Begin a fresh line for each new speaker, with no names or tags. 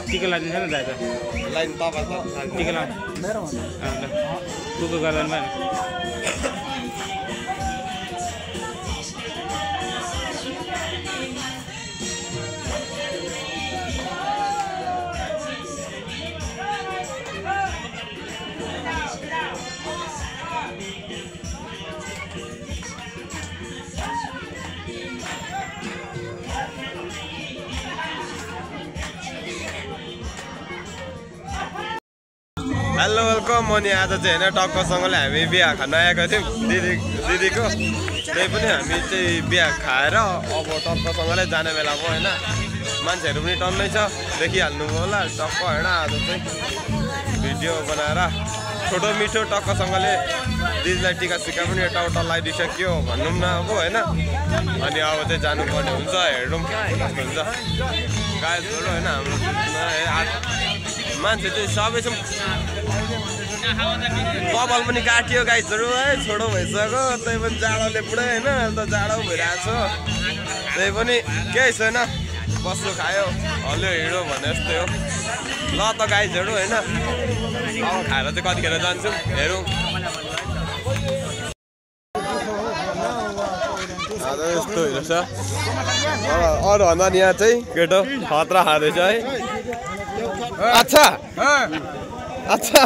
टिका लाइदिन्छ नि दाइ त
लाइन तपाईँ त
टिका लाउनु मेरो कुको गर्दैन भएन
हेलो वेलकम म नि आज चाहिँ होइन टक्कसँगले हामी बिहा खान आएको थियौँ दिदीको त्यही पनि हामी चाहिँ बिहा खाएर अब टक्कसँगले जाने बेला भयो होइन मान्छेहरू पनि टन्नै छ देखिहाल्नुभयो होला टक्क होइन आज चाहिँ भिडियो बनाएर छोटो मिठो टक्कसँगले दिदीलाई टिका सिका पनि यताउता लगाइदिइसक्यो भनौँ न अब होइन अनि अब चाहिँ जानुपर्ने हुन्छ हेरौँ कस्तो हुन्छ गाईहरू होइन हाम्रो मान्छे चाहिँ सबै छ कपाल पनि काटियो गाईहरू है छोडो भइसक्यो त्यही पनि जाडोले पुरै होइन अहिले त जाडो भइरहेको छ त्यही पनि केही छैन बस्नु खायो हल्यो हिँड्यो भने जस्तै हो ल त गाईहरू होइन अब खाएर चाहिँ कतिखेर जान्छौँ हेरौँ यस्तो हेर्छ अरूभन्दा नि यहाँ चाहिँ केटो खतरा खाँदैछ है अच्छा अच्छा